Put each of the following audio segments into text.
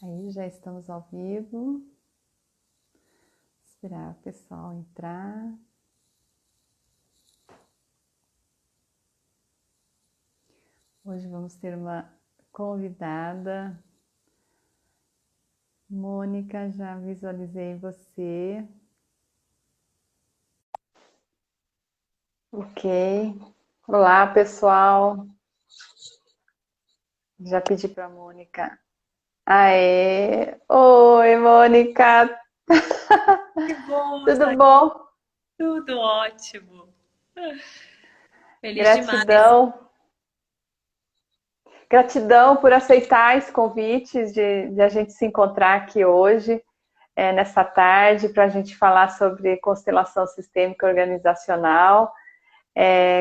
Aí já estamos ao vivo. Esperar o pessoal entrar. Hoje vamos ter uma convidada. Mônica, já visualizei você. Ok. Olá, pessoal. Já pedi para a Mônica. Aê! Oi, Mônica! Que bom, Tudo bom? tudo ótimo. Feliz demais. Gratidão. Gratidão por aceitar esse convite de a gente se encontrar aqui hoje, nessa tarde, para a gente falar sobre constelação sistêmica organizacional.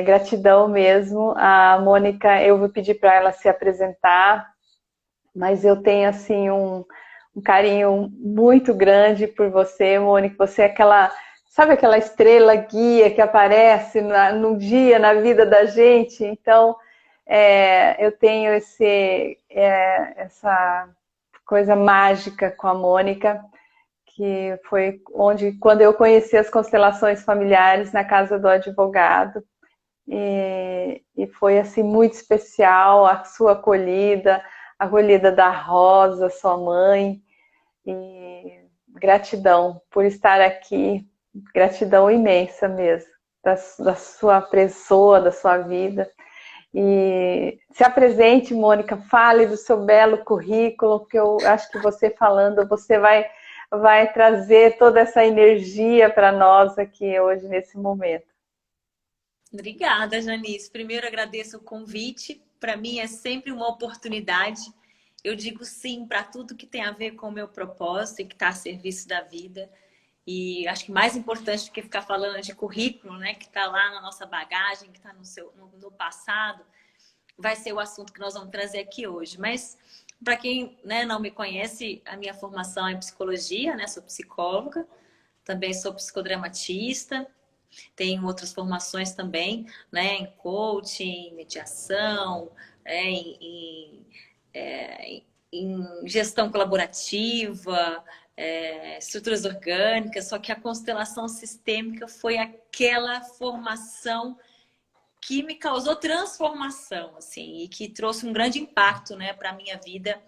Gratidão mesmo. A Mônica, eu vou pedir para ela se apresentar, mas eu tenho assim um carinho muito grande por você, Mônica. Você é aquela, sabe aquela estrela guia que aparece num dia na vida da gente? Então, eu tenho essa coisa mágica com a Mônica, que foi quando eu conheci as constelações familiares na casa do advogado. E foi assim muito especial a sua acolhida, a acolhida da Rosa, sua mãe. E gratidão por estar aqui, gratidão imensa mesmo, da sua pessoa, da sua vida. E se apresente, Mônica, fale do seu belo currículo, porque eu acho que você falando, você vai trazer toda essa energia para nós aqui hoje, nesse momento. Obrigada, Janice. Primeiro agradeço o convite. Para mim é sempre uma oportunidade. Eu digo sim para tudo que tem a ver com o meu propósito e que está a serviço da vida. E acho que mais importante do que ficar falando de currículo, né, que está lá na nossa bagagem, que está no passado, vai ser o assunto que nós vamos trazer aqui hoje. Mas para quem, né, não me conhece, a minha formação é em psicologia, né? Sou psicóloga, também sou psicodramatista. Tenho outras formações também, né, em coaching, mediação, em gestão colaborativa, estruturas orgânicas, só que a constelação sistêmica foi aquela formação que me causou transformação, assim, e que trouxe um grande impacto, né, para a minha vida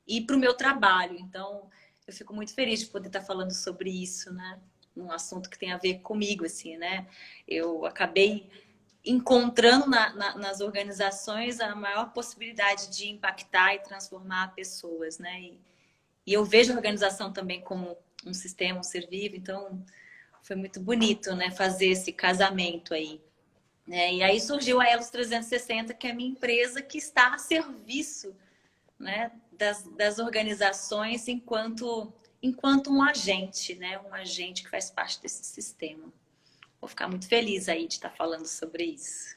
e para o meu trabalho. Então, eu fico muito feliz de poder estar falando sobre isso, né? Um assunto que tem a ver comigo, assim, né? Eu acabei encontrando nas organizações a maior possibilidade de impactar e transformar pessoas, né? E eu vejo a organização também como um sistema, um ser vivo, então foi muito bonito, né? Fazer esse casamento aí. E aí surgiu a Elos 360, que é a minha empresa que está a serviço, né, das organizações enquanto um agente, né? Um agente que faz parte desse sistema. Vou ficar muito feliz aí de estar falando sobre isso.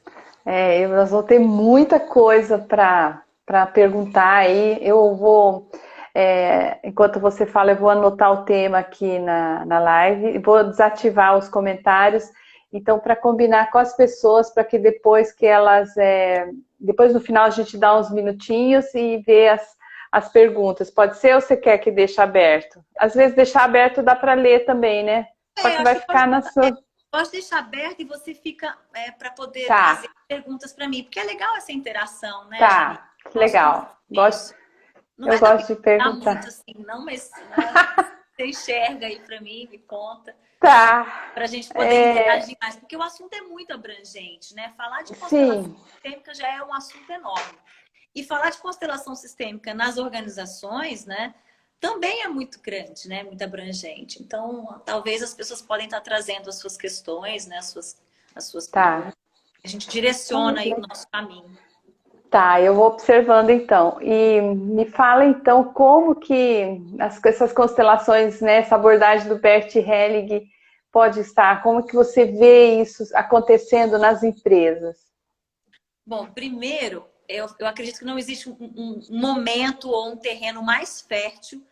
Nós vamos ter muita coisa para perguntar aí. Eu vou, enquanto você fala, eu vou anotar o tema aqui na live e vou desativar os comentários. Então, para combinar com as pessoas, para que depois que elas. Depois no final a gente dá uns minutinhos e vê as perguntas. Pode ser ou você quer que deixe aberto? Às vezes deixar aberto dá para ler também, né? Só que Acho vai que ficar na sua. posso deixar aberto e você fica para poder Tá, trazer perguntas para mim, porque é legal essa interação, né, Jani? tá, que Gosto muito legal. disso. Não Eu vai dar para gosto de explicar muito perguntar. assim, não, mas né, você enxerga aí para mim, me conta, Tá. para a gente poder É, interagir mais, porque o assunto é muito abrangente, né? Falar de constelação sim, sistêmica já é um assunto enorme. E falar de constelação sistêmica nas organizações, né, também é muito grande, né, muito abrangente. Então, talvez as pessoas podem estar trazendo as suas questões, né, as suas tá. perguntas. A gente direciona aí o nosso caminho. Tá, eu vou observando então. E me fala então como que essas constelações, né, essa abordagem do Bert Helling pode estar, como que você vê isso acontecendo nas empresas? Bom, primeiro, eu acredito que não existe um momento ou um terreno mais fértil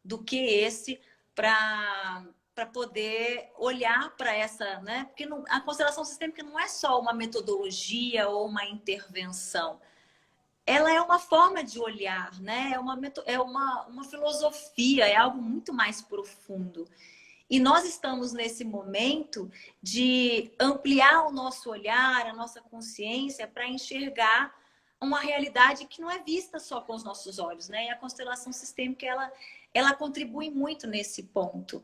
do que esse para poder olhar para essa, né? Porque a constelação sistêmica não é só uma metodologia ou uma intervenção. ela é uma forma de olhar, né? É uma filosofia, é algo muito mais profundo. E nós estamos nesse momento de ampliar o nosso olhar, a nossa consciência para enxergar uma realidade que não é vista só com os nossos olhos, né? E a constelação sistêmica, ela contribui muito nesse ponto.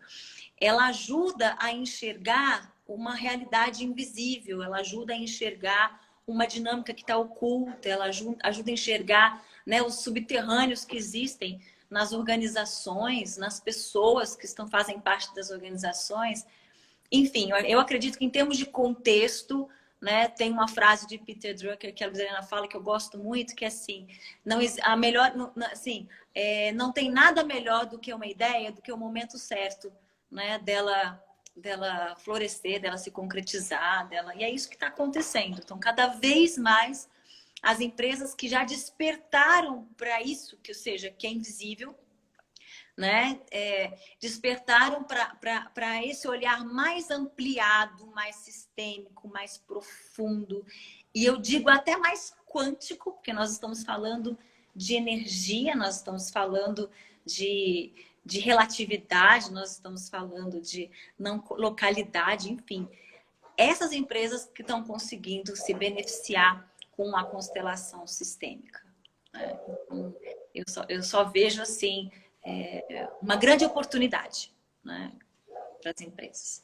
Ela ajuda a enxergar uma realidade invisível, ela ajuda a enxergar uma dinâmica que está oculta, ela ajuda a enxergar, né, os subterrâneos que existem nas organizações, nas pessoas que fazem parte das organizações. Enfim, eu acredito que em termos de contexto, né, tem uma frase de Peter Drucker que a Luciana fala que eu gosto muito, que é assim, não tem nada melhor do que uma ideia, do que o momento certo, né, dela florescer, dela se concretizar, e é isso que está acontecendo. Então, cada vez mais as empresas que já despertaram para isso, que ou seja, que é invisível, né? Despertaram para esse olhar mais ampliado, mais sistêmico, mais profundo. E eu digo até mais quântico, porque nós estamos falando de energia, nós estamos falando de relatividade, nós estamos falando de não localidade, enfim. Essas empresas que estão conseguindo se beneficiar com a constelação sistêmica, né? Eu só vejo assim uma grande oportunidade, né, para as empresas.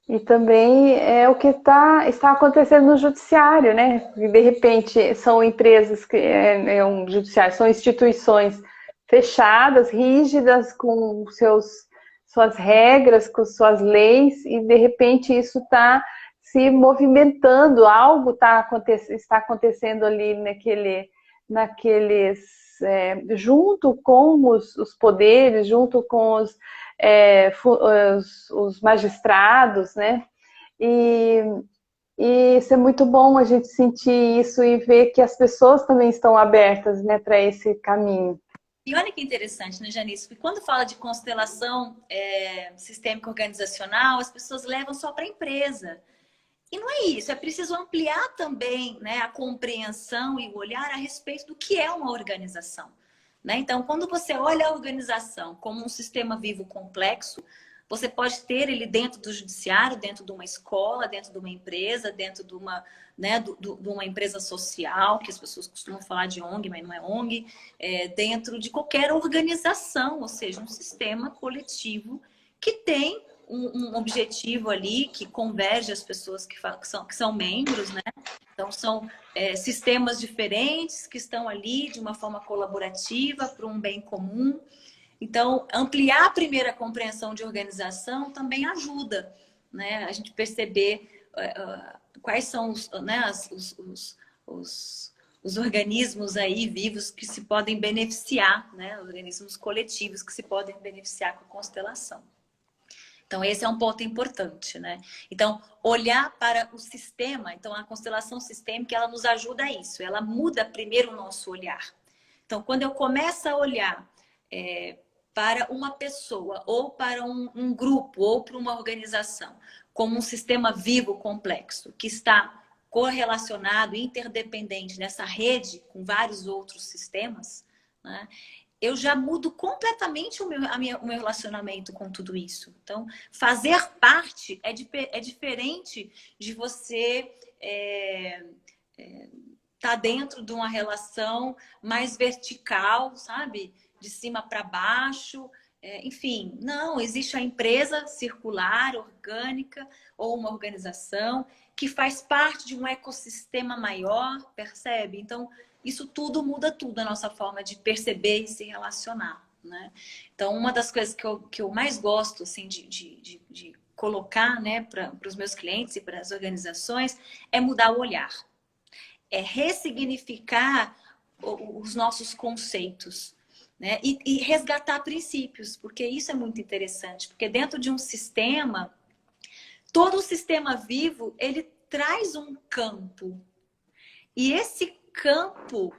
E também é o que está acontecendo no judiciário, né? De repente são empresas que um judiciário, são instituições fechadas, rígidas, com suas regras, com suas leis, e de repente isso está se movimentando, algo está acontecendo ali junto com os poderes, junto com os magistrados, né? E isso é muito bom, a gente sentir isso e ver que as pessoas também estão abertas, né, para esse caminho. E olha que interessante, né, Janice? Porque quando fala de constelação sistêmica organizacional, as pessoas levam só para a empresa. E não é isso, é preciso ampliar também, né, a compreensão e o olhar a respeito do que é uma organização, né? Então, quando você olha a organização como um sistema vivo complexo, você pode ter ele dentro do judiciário, dentro de uma escola, dentro de uma empresa, dentro de uma, né, de uma empresa social, que as pessoas costumam falar de ONG, mas não é ONG, dentro de qualquer organização, ou seja, um sistema coletivo que tem um objetivo ali que converge as pessoas que são membros, né? Então, são sistemas diferentes que estão ali de uma forma colaborativa para um bem comum. Então, ampliar a primeira compreensão de organização também ajuda, né, a gente perceber quais são os organismos aí vivos que se podem beneficiar, né, organismos coletivos que se podem beneficiar com a constelação. Então, esse é um ponto importante, né? Então, olhar para o sistema, então a constelação sistêmica, ela nos ajuda a isso, ela muda primeiro o nosso olhar. Então, quando eu começo a olhar para uma pessoa, ou para um grupo, ou para uma organização, como um sistema vivo complexo, que está correlacionado, interdependente nessa rede com vários outros sistemas, né? Eu já mudo completamente o meu relacionamento com tudo isso. Então, fazer parte é diferente de você tá dentro de uma relação mais vertical, sabe? De cima para baixo. Enfim, não, existe a empresa circular, orgânica, ou uma organização que faz parte de um ecossistema maior, percebe? Então, isso tudo muda tudo, a nossa forma de perceber e se relacionar, né? Então, uma das coisas que eu mais gosto, assim, de colocar, né, para os meus clientes e para as organizações, é mudar o olhar. É ressignificar os nossos conceitos, né? E resgatar princípios, porque isso é muito interessante, porque dentro de um sistema, todo o sistema vivo, ele traz um campo. E esse campo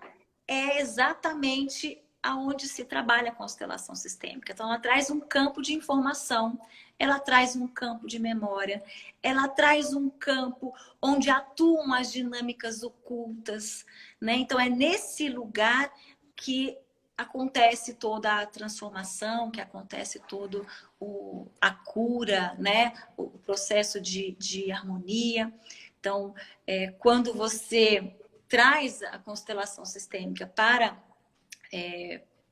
é exatamente aonde se trabalha a constelação sistêmica. Então, ela traz um campo de informação, ela traz um campo de memória, ela traz um campo onde atuam as dinâmicas ocultas, né? Então, é nesse lugar que acontece toda a transformação, que acontece todo a cura, né? O processo de harmonia. Então, quando você traz a constelação sistêmica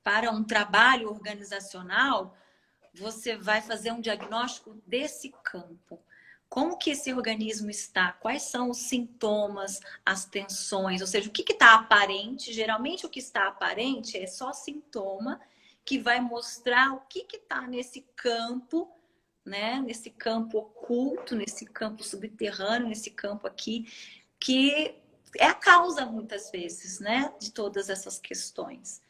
para um trabalho organizacional, você vai fazer um diagnóstico desse campo. Como que esse organismo está? Quais são os sintomas, as tensões? Ou seja, o que está aparente? Geralmente o que está aparente é só sintoma que vai mostrar o que está nesse campo, né? Nesse campo oculto, nesse campo subterrâneo, nesse campo aqui, que é a causa, muitas vezes, né? De todas essas questões.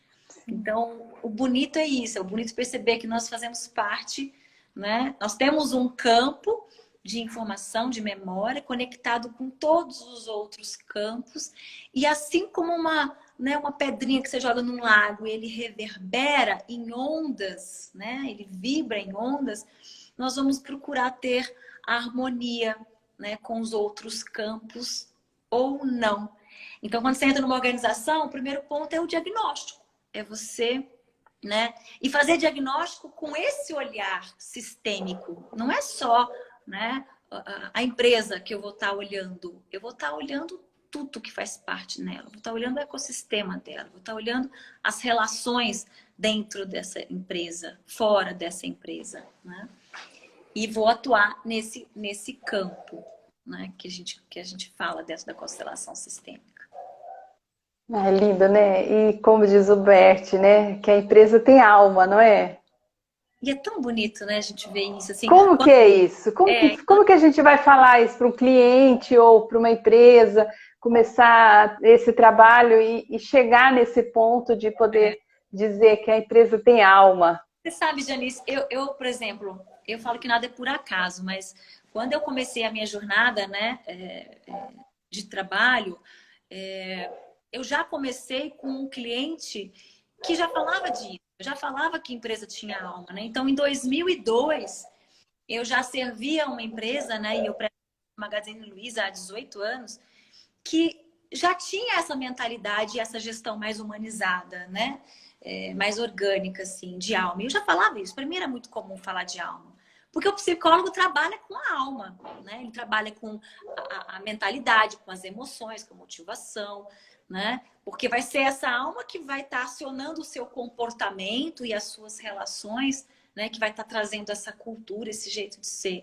Então, o bonito é isso, é o bonito perceber que nós fazemos parte, né? Nós temos um campo de informação, de memória, conectado com todos os outros campos, e assim como uma pedrinha que você joga num lago e ele reverbera em ondas, né? Ele vibra em ondas, nós vamos procurar ter harmonia, né, com os outros campos ou não. Então, quando você entra numa organização, o primeiro ponto é o diagnóstico. É você, né? E fazer diagnóstico com esse olhar sistêmico. Não é só, né, a empresa que eu vou estar olhando. Eu vou estar olhando tudo que faz parte nela. Vou estar olhando o ecossistema dela. Vou estar olhando as relações dentro dessa empresa, fora dessa empresa, né? E vou atuar nesse campo, né, que a gente fala dentro da constelação sistêmica. É lindo, né? E como diz o Bert, né? Que a empresa tem alma, não é? E é tão bonito, né, a gente ver isso assim. Como que é isso? Como que a gente vai falar isso para um cliente ou para uma empresa, começar esse trabalho e chegar nesse ponto de poder dizer que a empresa tem alma? Você sabe, Janice, por exemplo, eu falo que nada é por acaso, mas quando eu comecei a minha jornada, né, de trabalho, eu já comecei com um cliente que já falava disso, já falava que a empresa tinha alma, né? Então, em 2002, eu já servia uma empresa, né, e eu Magazine Luiza há 18 anos, que já tinha essa mentalidade, essa gestão mais humanizada, né? Mais orgânica, assim, de alma. E eu já falava isso. Para mim era muito comum falar de alma. Porque o psicólogo trabalha com a alma, né? Ele trabalha com a mentalidade, com as emoções, com a motivação, né? Porque vai ser essa alma que vai estar acionando o seu comportamento e as suas relações, né? Que vai estar trazendo essa cultura, esse jeito de ser.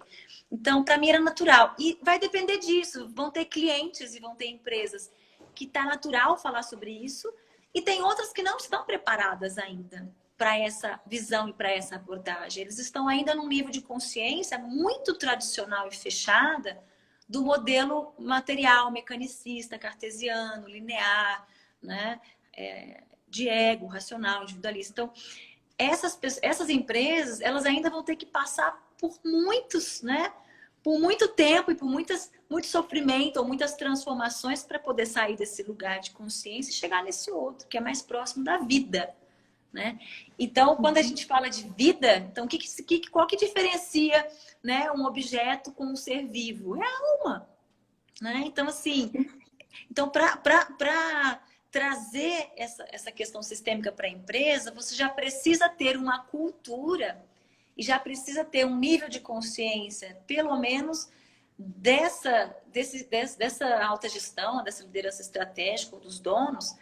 Então, para mim era natural. E vai depender disso. Vão ter clientes e vão ter empresas que tá natural falar sobre isso. E tem outras que não estão preparadas ainda para essa visão e para essa abordagem. Eles estão ainda num nível de consciência muito tradicional e fechada do modelo material, mecanicista, cartesiano, linear, né? De ego, racional, individualista. Então, essas empresas, elas ainda vão ter que passar por muitos, né? Por muito tempo e por muito sofrimento ou muitas transformações para poder sair desse lugar de consciência e chegar nesse outro, que é mais próximo da vida, né? Então, quando a gente fala de vida, então qual que diferencia, né, um objeto com um ser vivo? É a alma, né? Então, assim, para trazer essa questão sistêmica para a empresa, você já precisa ter uma cultura e já precisa ter um nível de consciência, pelo menos, dessa alta gestão, dessa liderança estratégica dos donos,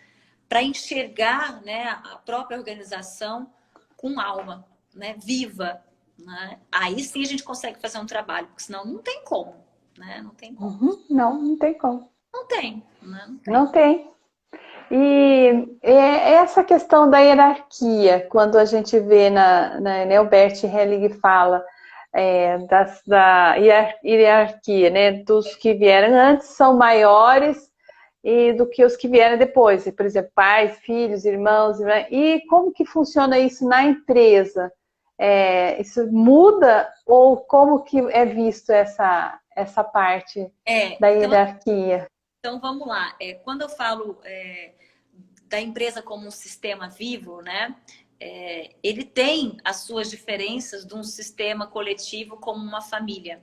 para enxergar, né, a própria organização com alma, né, viva. Né? Aí sim a gente consegue fazer um trabalho, porque senão não tem como. Né? Não tem como. Não tem como. Não tem. Né? Não tem. E essa questão da hierarquia, quando a gente vê né, o Bert Helling fala da hierarquia, né, dos que vieram antes são maiores do que os que vieram depois, por exemplo, pais, filhos, irmãos, e como que funciona isso na empresa? Isso muda ou como que é visto essa parte da hierarquia? Então vamos lá. Quando eu falo da empresa como um sistema vivo, né? Ele tem as suas diferenças de um sistema coletivo como uma família,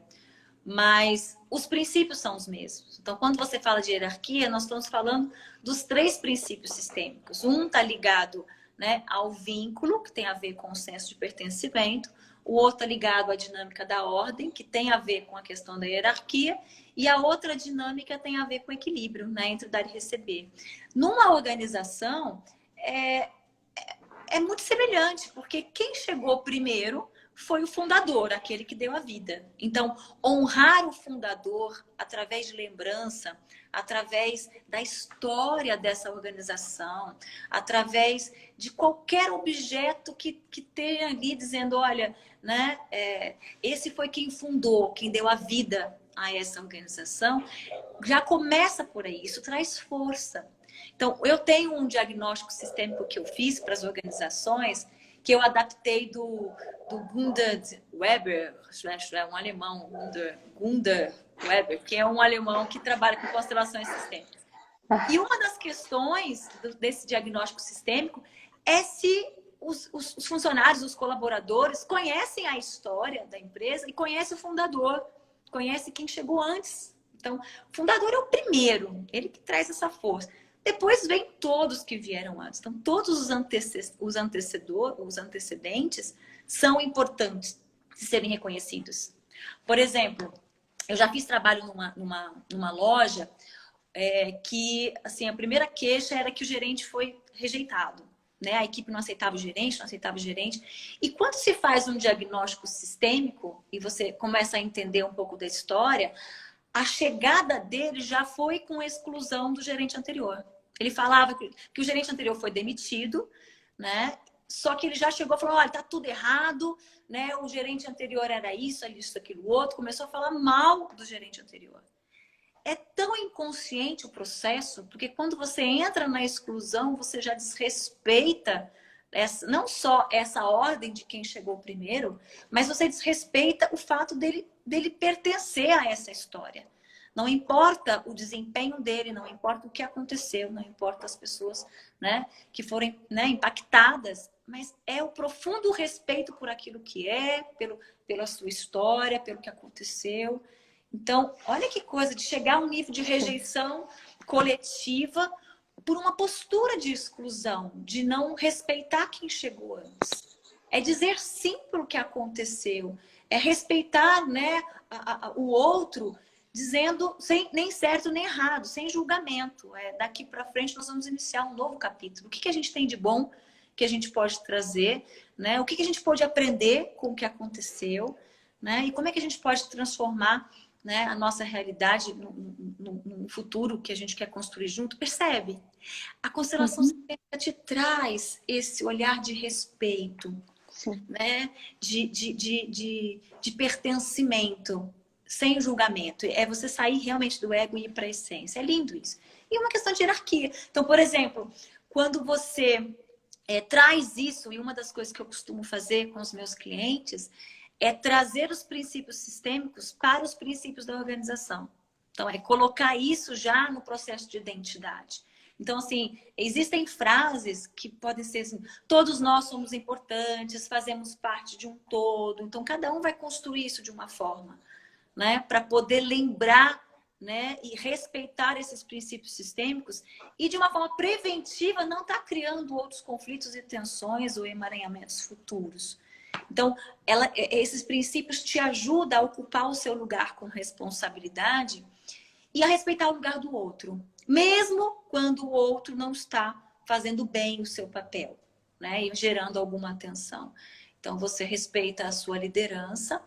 mas os princípios são os mesmos. Então, quando você fala de hierarquia, nós estamos falando dos 3 princípios sistêmicos. Um está ligado, né, ao vínculo, que tem a ver com o senso de pertencimento. O outro está ligado à dinâmica da ordem, que tem a ver com a questão da hierarquia. E a outra dinâmica tem a ver com o equilíbrio, né, entre dar e receber. Numa organização, é muito semelhante, porque quem chegou primeiro foi o fundador, aquele que deu a vida. Então, honrar o fundador através de lembrança, através da história dessa organização, através de qualquer objeto que tenha ali dizendo, olha, né, esse foi quem fundou, quem deu a vida a essa organização, já começa por aí, isso traz força. Então, eu tenho um diagnóstico sistêmico que eu fiz para as organizações, que eu adaptei do Gunther Weber, um alemão, Gunther Weber, que é um alemão que trabalha com constelações sistêmicas. E uma das questões desse diagnóstico sistêmico é se os funcionários, os colaboradores, conhecem a história da empresa e conhecem o fundador, conhecem quem chegou antes. Então, o fundador é o primeiro, ele que traz essa força. Depois vem todos que vieram antes. Então, todos os antecedentes são importantes de serem reconhecidos. Por exemplo, eu já fiz trabalho numa loja que, assim, a primeira queixa era que o gerente foi rejeitado. Né? A equipe não aceitava o gerente, não aceitava o gerente. E quando se faz um diagnóstico sistêmico e você começa a entender um pouco da história, a chegada dele já foi com exclusão do gerente anterior. Ele falava que o gerente anterior foi demitido, né? Só que ele já chegou e falou, olha, tá tudo errado, né? O gerente anterior era isso, aquilo, outro. Começou a falar mal do gerente anterior. É tão inconsciente o processo, porque quando você entra na exclusão, você já desrespeita não só essa ordem de quem chegou primeiro, mas você desrespeita o fato dele pertencer a essa história. Não importa o desempenho dele, não importa o que aconteceu, não importa as pessoas, né, que forem, né, impactadas, mas é o profundo respeito por aquilo que pela sua história, pelo que aconteceu. Então, olha que coisa de chegar a um nível de rejeição coletiva por uma postura de exclusão, de não respeitar quem chegou antes. É dizer sim para o que aconteceu, é respeitar, né, o outro, dizendo nem certo nem errado, sem julgamento. Daqui para frente nós vamos iniciar um novo capítulo. O que a gente tem de bom que a gente pode trazer, né? O que a gente pode aprender com o que aconteceu, né? E como é que a gente pode transformar, né, a nossa realidade no futuro que a gente quer construir junto. Percebe? A constelação sistêmica te traz esse olhar de respeito, né? de pertencimento, sem julgamento. É você sair realmente do ego e ir para a essência. É lindo isso. E uma questão de hierarquia. Então, por exemplo, quando você traz isso, e uma das coisas que eu costumo fazer com os meus clientes é trazer os princípios sistêmicos para os princípios da organização. Então, é colocar isso já no processo de identidade. Então, assim, existem frases que podem ser assim, todos nós somos importantes, fazemos parte de um todo. Então, cada um vai construir isso de uma forma, né? Para poder lembrar, né? E respeitar esses princípios sistêmicos e, de uma forma preventiva, não estar criando outros conflitos e tensões ou emaranhamentos futuros. Então, esses princípios te ajudam a ocupar o seu lugar com responsabilidade e a respeitar o lugar do outro, mesmo quando o outro não está fazendo bem o seu papel, né? E gerando alguma tensão. Então, você respeita a sua liderança,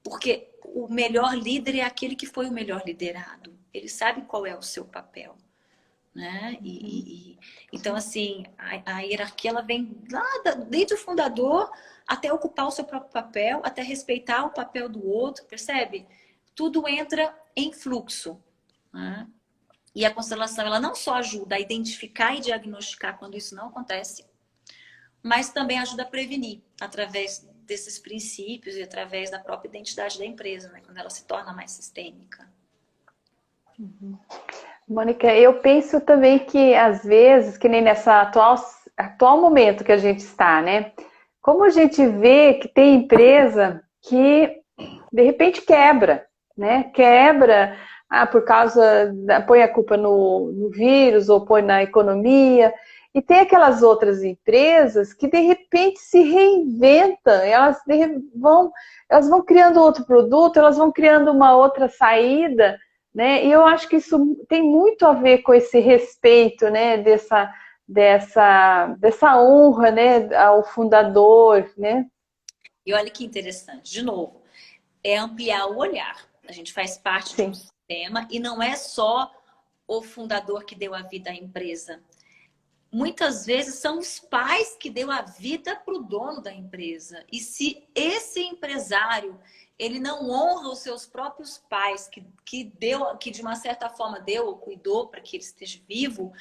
porque o melhor líder é aquele que foi o melhor liderado. Ele sabe qual é o seu papel, né? Então, assim, a hierarquia ela vem lá desde o fundador até ocupar o seu próprio papel, até respeitar o papel do outro, percebe? Tudo entra em fluxo, né? E a constelação, ela não só ajuda a identificar e diagnosticar quando isso não acontece, mas também ajuda a prevenir através desses princípios e através da própria identidade da empresa, né? Quando ela se torna mais sistêmica. Mônica, eu penso também que às vezes, que nem nessa atual momento que a gente está, né? Como a gente vê que tem empresa que de repente quebra, né? Quebra, por causa põe a culpa no vírus ou põe na economia. E tem aquelas outras empresas que de repente se reinventam, elas vão criando outro produto, elas vão criando uma outra saída, né? E eu acho que isso tem muito a ver com esse respeito, né? Dessa honra, né? Ao fundador, né? E olha que interessante, de novo, é ampliar o olhar. A gente faz parte de um Sim. sistema e não é só o fundador que deu a vida à empresa. Muitas vezes são os pais que deu a vida para o dono da empresa. E se esse empresário ele não honra os seus próprios pais, que de uma certa forma deu ou cuidou para que ele esteja vivo,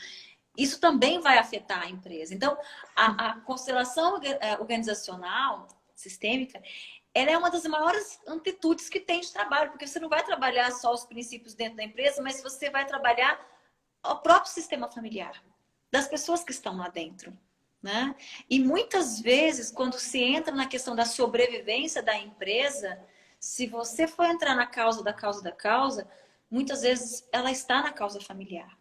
isso também vai afetar a empresa. Então, a constelação organizacional, sistêmica, ela é uma das maiores amplitudes que tem de trabalho, porque você não vai trabalhar só os princípios dentro da empresa, mas você vai trabalhar o próprio sistema familiar das pessoas que estão lá dentro, né? E muitas vezes, quando se entra na questão da sobrevivência da empresa, se você for entrar na causa da causa da causa, muitas vezes ela está na causa familiar.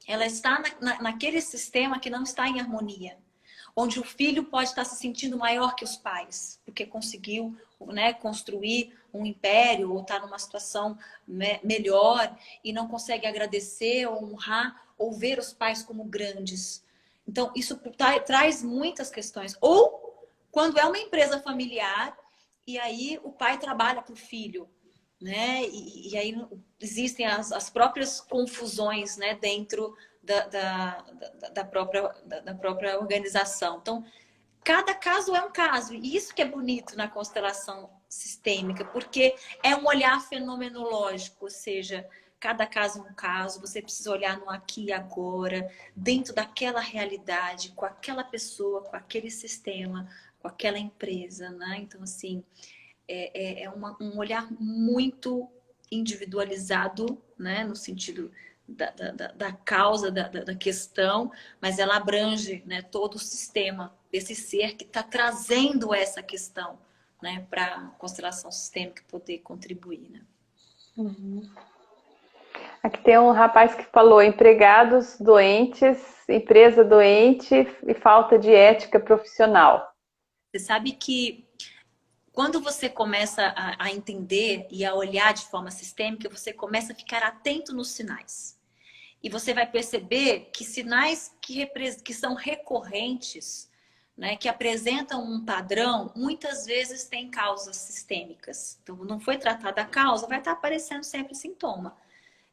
Ela está naquele sistema que não está em harmonia, onde o filho pode estar se sentindo maior que os pais, porque conseguiu, né, construir um império ou está numa situação melhor e não consegue agradecer ou honrar ou ver os pais como grandes. Então, isso traz muitas questões. Ou quando é uma empresa familiar e aí o pai trabalha para o filho, né? E aí existem as próprias confusões, né, dentro da própria organização. Então, cada caso é um caso. E isso que é bonito na constelação sistêmica, porque é um olhar fenomenológico, ou seja, cada caso é um caso, você precisa olhar no aqui e agora, dentro daquela realidade, com aquela pessoa, com aquele sistema, com aquela empresa, né? Então, assim, um olhar muito individualizado, né? No sentido da causa da questão, mas ela abrange, né, todo o sistema desse ser que está trazendo essa questão, né, para a constelação sistêmica poder contribuir. Né? Uhum. Aqui tem um rapaz que falou: empregados doentes, empresa doente e falta de ética profissional. Você sabe que quando você começa a entender e a olhar de forma sistêmica, você começa a ficar atento nos sinais. E você vai perceber que sinais que são recorrentes, né, que apresentam um padrão, muitas vezes têm causas sistêmicas. Então, não foi tratada a causa, vai estar aparecendo sempre sintoma.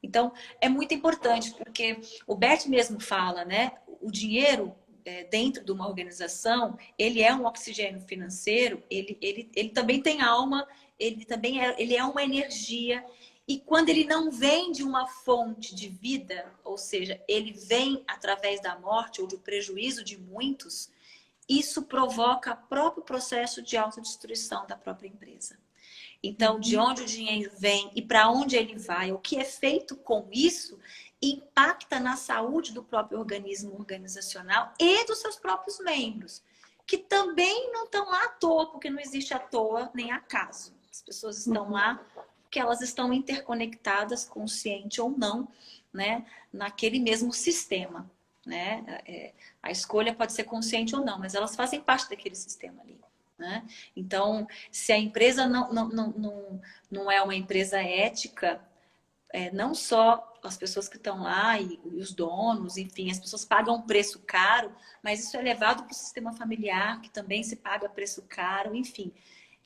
Então, é muito importante, porque o Bert mesmo fala, né, o dinheiro dentro de uma organização, ele é um oxigênio financeiro, ele também tem alma, ele é uma energia. E quando ele não vem de uma fonte de vida, ou seja, ele vem através da morte ou do prejuízo de muitos, isso provoca o próprio processo de autodestruição da própria empresa. Então, de onde o dinheiro vem e para onde ele vai, o que é feito com isso, impacta na saúde do próprio organismo organizacional e dos seus próprios membros, que também não estão lá à toa, porque não existe à toa nem acaso. As pessoas estão lá porque elas estão interconectadas, consciente ou não, né, naquele mesmo sistema. Né? A escolha pode ser consciente ou não, mas elas fazem parte daquele sistema ali. Né? Então, se a empresa não é uma empresa ética, não só as pessoas que estão lá e os donos, enfim, as pessoas pagam um preço caro, mas isso é levado para o sistema familiar, que também se paga preço caro, enfim.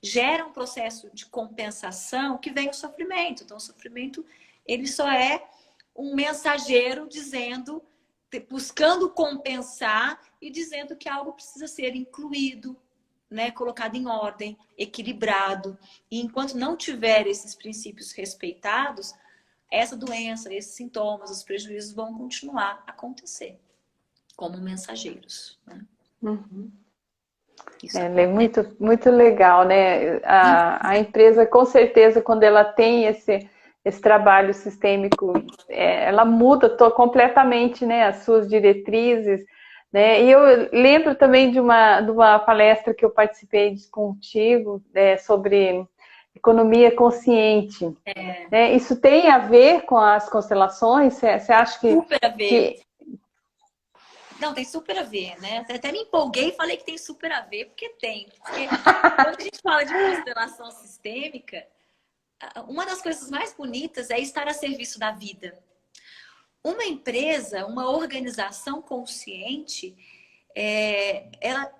Gera um processo de compensação que vem o sofrimento. Então, o sofrimento, ele só é um mensageiro dizendo, buscando compensar e dizendo que algo precisa ser incluído, né, colocado em ordem, equilibrado. E enquanto não tiver esses princípios respeitados, essa doença, esses sintomas, os prejuízos vão continuar a acontecer como mensageiros. Né? Uhum. Isso É muito, muito legal, né? A empresa, com certeza, quando ela tem esse trabalho sistêmico, ela muda completamente, né, as suas diretrizes, né? E eu lembro também de uma palestra que eu participei contigo, sobre economia consciente. Né? Isso tem a ver com as constelações? Você acha Super a ver. que... Não, tem super a ver, né? Até me empolguei e falei que tem super a ver, porque tem. Porque quando a gente fala de constelação sistêmica, uma das coisas mais bonitas é estar a serviço da vida. Uma empresa, uma organização consciente,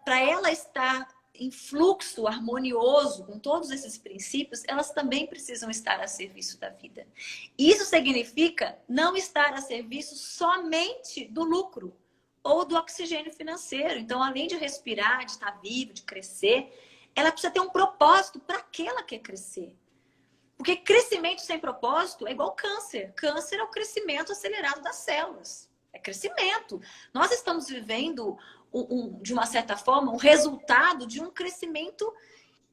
para ela estar em fluxo harmonioso com todos esses princípios, elas também precisam estar a serviço da vida. Isso significa não estar a serviço somente do lucro ou do oxigênio financeiro. Então, além de respirar, de estar vivo, de crescer, ela precisa ter um propósito para que ela quer crescer. Porque crescimento sem propósito é igual câncer. Câncer é o crescimento acelerado das células. É crescimento. Nós estamos vivendo, de uma certa forma, um resultado de um crescimento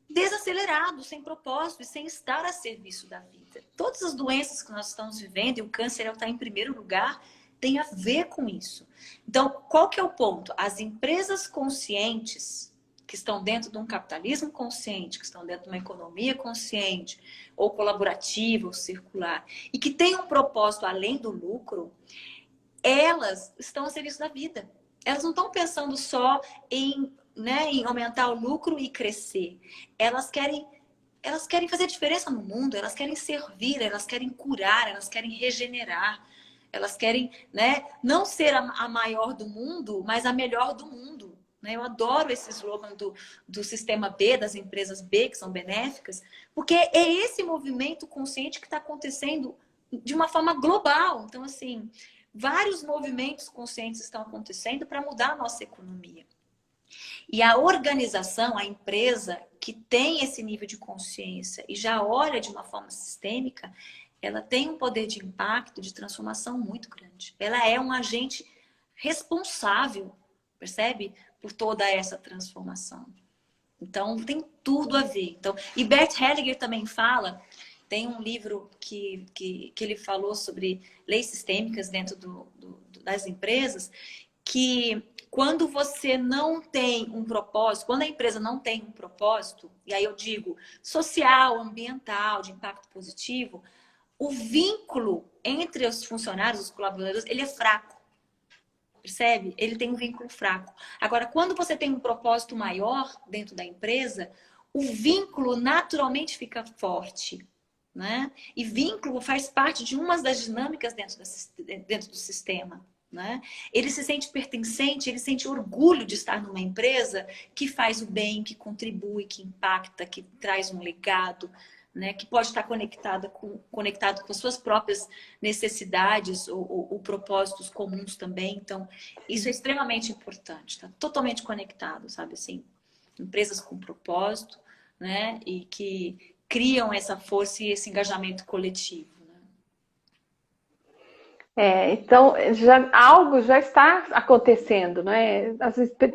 desacelerado, sem propósito e sem estar a serviço da vida. Todas as doenças que nós estamos vivendo, e o câncer está em primeiro lugar, tem a ver com isso. Então, qual que é o ponto? As empresas conscientes, que estão dentro de um capitalismo consciente, que estão dentro de uma economia consciente, ou colaborativa, ou circular, e que tem um propósito além do lucro, elas estão a serviço da vida. Elas não estão pensando só em aumentar o lucro e crescer. Elas querem fazer diferença no mundo, elas querem servir, elas querem curar, elas querem regenerar. Elas querem, não ser a maior do mundo, mas a melhor do mundo. Eu adoro esse slogan do sistema B, das empresas B, que são benéficas, porque é esse movimento consciente que está acontecendo de uma forma global. Então, assim, vários movimentos conscientes estão acontecendo para mudar a nossa economia. E a organização, a empresa que tem esse nível de consciência e já olha de uma forma sistêmica, ela tem um poder de impacto, de transformação muito grande. Ela é um agente responsável, percebe? Por toda essa transformação. Então, tem tudo a ver. Então, e Bert Hellinger também fala, tem um livro que ele falou sobre leis sistêmicas dentro das empresas, que quando você não tem um propósito, quando a empresa não tem um propósito, e aí eu digo social, ambiental, de impacto positivo, o vínculo entre os funcionários, os colaboradores, ele é fraco. Percebe? Ele tem um vínculo fraco. Agora, quando você tem um propósito maior dentro da empresa, o vínculo naturalmente fica forte. Né? E vínculo faz parte de uma das dinâmicas dentro do sistema. Né? Ele se sente pertencente, ele sente orgulho de estar numa empresa que faz o bem, que contribui, que impacta, que traz um legado, né? Que pode estar conectado com as suas próprias necessidades ou propósitos comuns também. Então, isso é extremamente importante, está totalmente conectado, sabe assim? Empresas com propósito, né? E que criam essa força e esse engajamento coletivo. Então, algo já está acontecendo, não é?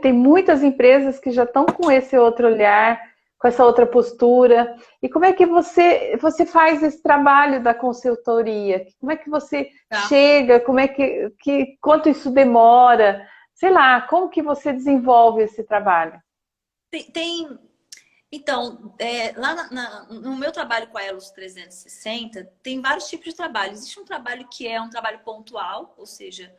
Tem muitas empresas que já estão com esse outro olhar, com essa outra postura. E como é que você faz esse trabalho da consultoria? Como é que você chega? Como é quanto isso demora? Sei lá, como que você desenvolve esse trabalho? Então, lá no meu trabalho com a Elos 360, tem vários tipos de trabalho. Existe um trabalho que é um trabalho pontual, ou seja,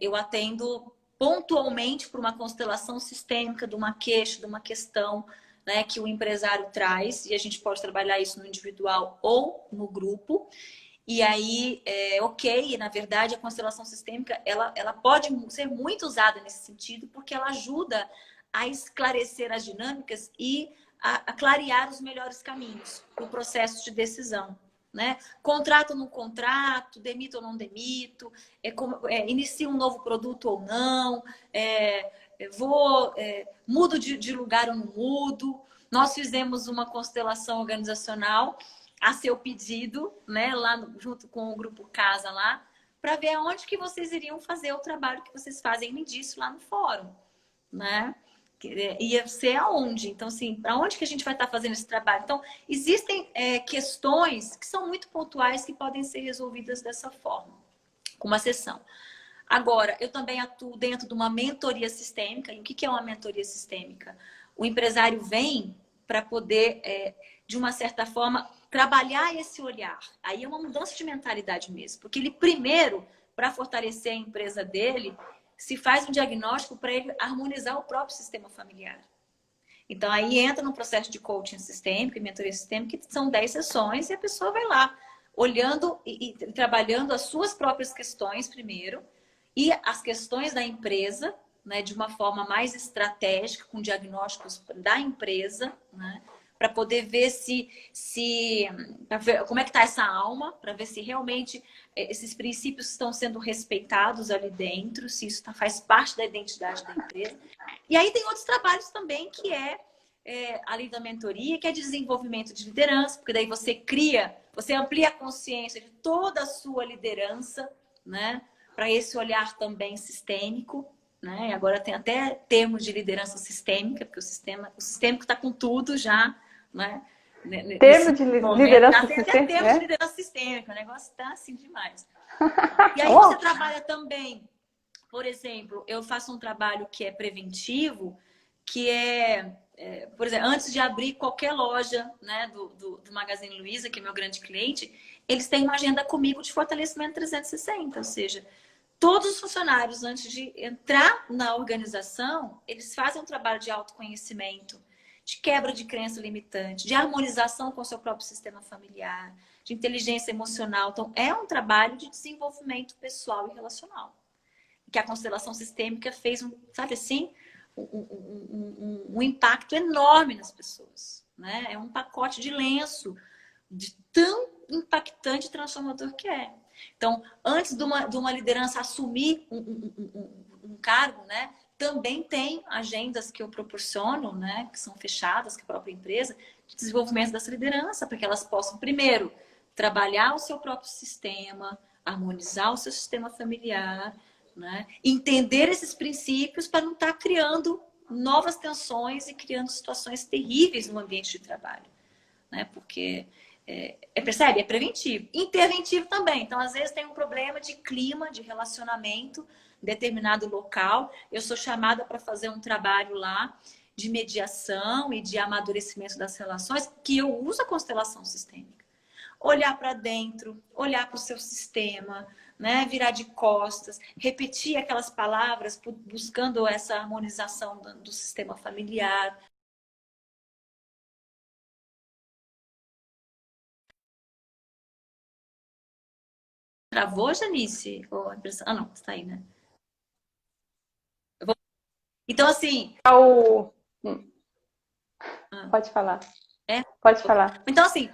eu atendo pontualmente por uma constelação sistêmica de uma queixa, de uma questão, né, que o empresário traz, e a gente pode trabalhar isso no individual ou no grupo. E aí, na verdade, a constelação sistêmica, ela pode ser muito usada nesse sentido, porque ela ajuda a esclarecer as dinâmicas e a clarear os melhores caminhos no processo de decisão. Né? Contrato ou não contrato, demito ou não demito, inicio um novo produto ou não, mudo de lugar ou não mudo. Nós fizemos uma constelação organizacional a seu pedido, né, lá junto com o grupo Casa lá, para ver aonde que vocês iriam fazer o trabalho que vocês fazem disso lá no fórum, né? Ia ser aonde? Então, assim, para onde que a gente vai estar fazendo esse trabalho? Então, existem questões que são muito pontuais que podem ser resolvidas dessa forma, com uma sessão. Agora, eu também atuo dentro de uma mentoria sistêmica. E o que é uma mentoria sistêmica? O empresário vem para poder, de uma certa forma, trabalhar esse olhar. Aí é uma mudança de mentalidade mesmo. Porque ele, primeiro, para fortalecer a empresa dele, se faz um diagnóstico para ele harmonizar o próprio sistema familiar. Então, aí entra no processo de coaching sistêmico e mentoria sistêmica, que são 10 sessões, e a pessoa vai lá, olhando e trabalhando as suas próprias questões primeiro, e as questões da empresa, né, de uma forma mais estratégica, com diagnósticos da empresa, né, para poder ver como é que está essa alma, para ver se realmente esses princípios estão sendo respeitados ali dentro, se isso faz parte da identidade da empresa. E aí tem outros trabalhos também, que além da mentoria, que é desenvolvimento de liderança, porque daí você amplia a consciência de toda a sua liderança, né, para esse olhar também sistêmico, né? E agora tem até termos de liderança sistêmica, porque o sistêmico está com tudo já, né? Termo de liderança sistêmica? Tem até termo de liderança sistêmica, o negócio está assim demais. E aí você trabalha também, por exemplo, eu faço um trabalho que é preventivo, que por exemplo, antes de abrir qualquer loja, né, do Magazine Luiza, que é meu grande cliente, eles têm uma agenda comigo de fortalecimento 360, ou seja, todos os funcionários, antes de entrar na organização, eles fazem um trabalho de autoconhecimento, de quebra de crença limitante, de harmonização com o seu próprio sistema familiar, de inteligência emocional. Então, é um trabalho de desenvolvimento pessoal e relacional. Que a constelação sistêmica fez, sabe assim, um impacto enorme nas pessoas, né? É um pacote de lenço de tão impactante e transformador que é. Então, antes de uma liderança assumir um cargo, né, também tem agendas que eu proporciono, né, que são fechadas com a própria empresa, de desenvolvimento dessa liderança, para que elas possam, primeiro, trabalhar o seu próprio sistema, harmonizar o seu sistema familiar, né, entender esses princípios para não estar criando novas tensões e criando situações terríveis no ambiente de trabalho, né, porque... percebe? É preventivo. Interventivo também. Então, às vezes, tem um problema de clima, de relacionamento em determinado local. Eu sou chamada para fazer um trabalho lá de mediação e de amadurecimento das relações, que eu uso a constelação sistêmica. Olhar para dentro, olhar para o seu sistema, né? Virar de costas, repetir aquelas palavras, buscando essa harmonização do sistema familiar. Travou, Janice? Ah, não, está aí, né? Então, assim... Pode falar. Pode falar. Então, assim,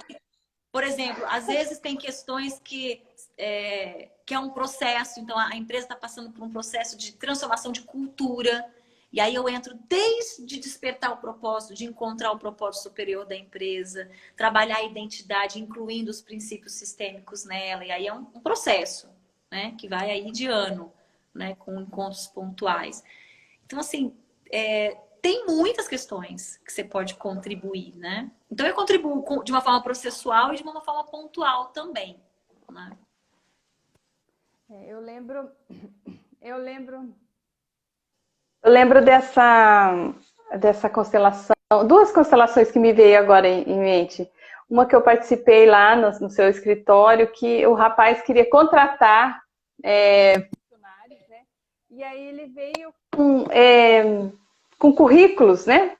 por exemplo, às vezes tem questões que é um processo. Então, a empresa está passando por um processo de transformação de cultura. E aí eu entro desde despertar o propósito, de encontrar o propósito superior da empresa, trabalhar a identidade, incluindo os princípios sistêmicos nela. E aí é um processo, né, que vai aí de ano, né, com encontros pontuais. Então, assim, tem muitas questões que você pode contribuir, né? Então, eu contribuo de uma forma processual e de uma forma pontual também, né? Eu lembro dessa constelação, duas constelações que me veio agora em mente. Uma que eu participei lá no seu escritório, que o rapaz queria contratar funcionários, né? E aí ele veio com currículos, né?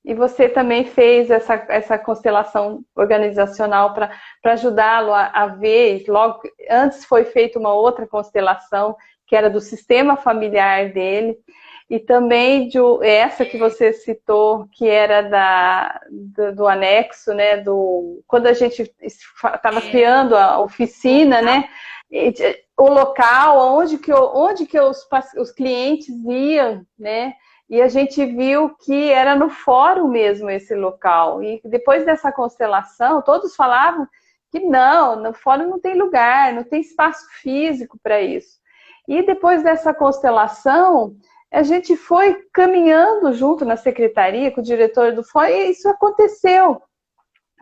E você também fez essa constelação organizacional para ajudá-lo a ver. Logo antes foi feita uma outra constelação, que era do sistema familiar dele. E também essa que você citou, que era do anexo, né? Quando a gente estava criando a oficina, né? O local onde que os clientes iam, né? E a gente viu que era no fórum mesmo esse local. E depois dessa constelação, todos falavam que não, no fórum não tem lugar, não tem espaço físico para isso. E depois dessa constelação, a gente foi caminhando junto na secretaria com o diretor do FOI e isso aconteceu.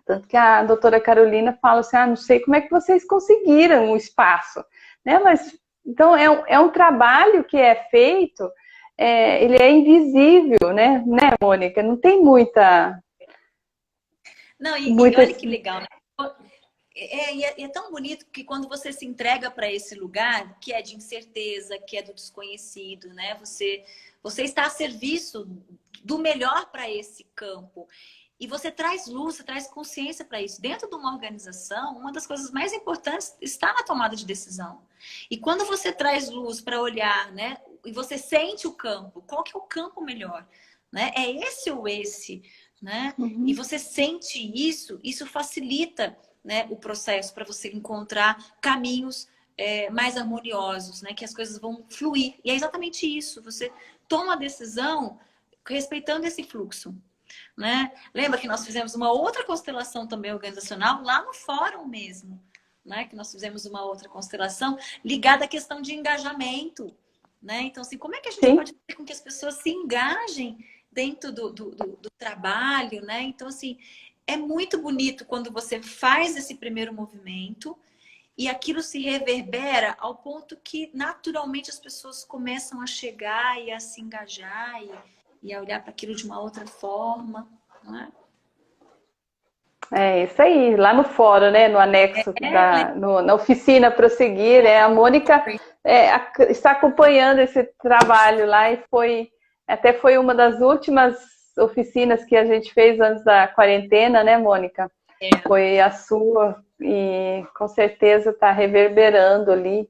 Tanto que a doutora Carolina fala assim, não sei como é que vocês conseguiram o espaço, né? Mas, então, é um trabalho que é feito, ele é invisível, né, Mônica? Não tem muita... Não, e olha que legal, né? E é tão bonito que quando você se entrega para esse lugar, que é de incerteza, que é do desconhecido, né? Você está a serviço do melhor para esse campo. E você traz luz, você traz consciência para isso. Dentro de uma organização, uma das coisas mais importantes está na tomada de decisão. E quando você traz luz para olhar, né? E você sente o campo, qual que é o campo melhor? Né? É esse ou esse, né? Uhum. E você sente isso facilita, né, o processo para você encontrar caminhos mais harmoniosos, né? Que as coisas vão fluir. E é exatamente isso. Você toma a decisão respeitando esse fluxo. Né? Lembra que nós fizemos uma outra constelação também organizacional lá no fórum mesmo, né? Que nós fizemos uma outra constelação ligada à questão de engajamento, né? Então, assim, como é que a gente Sim. pode fazer com que as pessoas se engajem dentro do trabalho, né? Então, assim, é muito bonito quando você faz esse primeiro movimento e aquilo se reverbera ao ponto que naturalmente as pessoas começam a chegar e a se engajar e a olhar para aquilo de uma outra forma, não é? É isso aí, lá no fórum, né, no anexo, na oficina Prosseguir, a Mônica está acompanhando esse trabalho lá e até foi uma das últimas oficinas que a gente fez antes da quarentena, né, Mônica? Foi a sua e com certeza está reverberando ali.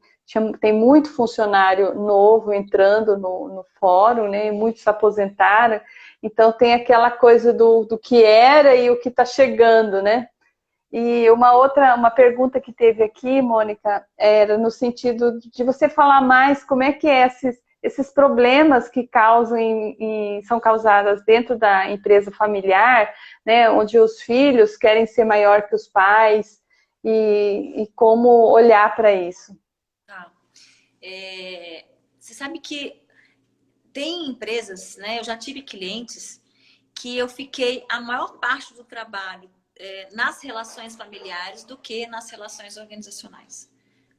Tem muito funcionário novo entrando no fórum, né? E muitos se aposentaram. Então tem aquela coisa do que era e o que está chegando, né? E uma pergunta que teve aqui, Mônica, era no sentido de você falar mais como é que esses problemas que são causados dentro da empresa familiar, né, onde os filhos querem ser maior que os pais e como olhar para isso. Tá. Você sabe que tem empresas, né? Eu já tive clientes que eu fiquei a maior parte do trabalho nas relações familiares do que nas relações organizacionais.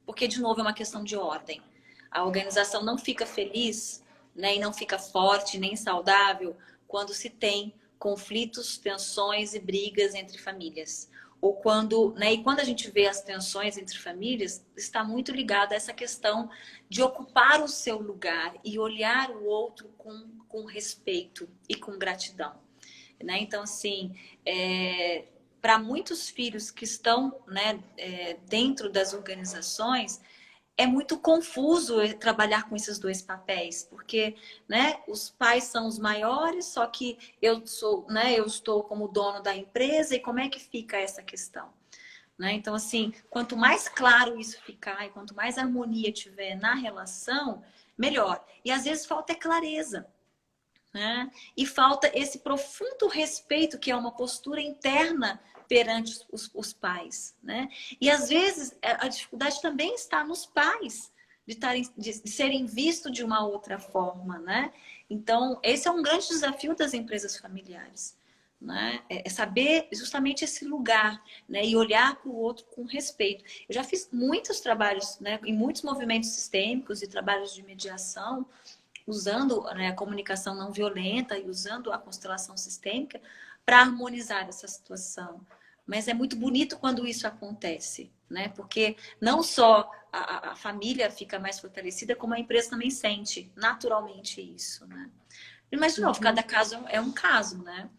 Porque, de novo, é uma questão de ordem. A organização não fica feliz, né, e não fica forte nem saudável quando se tem conflitos, tensões e brigas entre famílias. Ou quando, né, e quando a gente vê as tensões entre famílias, está muito ligado a essa questão de ocupar o seu lugar e olhar o outro com respeito e com gratidão. Né? Então, assim, para muitos filhos que estão, né, dentro das organizações, é muito confuso trabalhar com esses dois papéis, porque, né, os pais são os maiores, só que eu estou como dono da empresa, e como é que fica essa questão? Né? Então, assim, quanto mais claro isso ficar e quanto mais harmonia tiver na relação, melhor. E às vezes falta clareza. Né? E falta esse profundo respeito, que é uma postura interna perante os pais. Né? E às vezes a dificuldade também está nos pais de serem vistos de uma outra forma. Né? Então, esse é um grande desafio das empresas familiares. Né? É saber justamente esse lugar, né? E olhar para o outro com respeito. Eu já fiz muitos trabalhos, né, em muitos movimentos sistêmicos e trabalhos de mediação, usando, né, a comunicação não violenta e usando a constelação sistêmica para harmonizar essa situação. Mas é muito bonito quando isso acontece, né? Porque não só a família fica mais fortalecida, como a empresa também sente naturalmente isso, né? Mas, de novo, cada caso é um caso, né?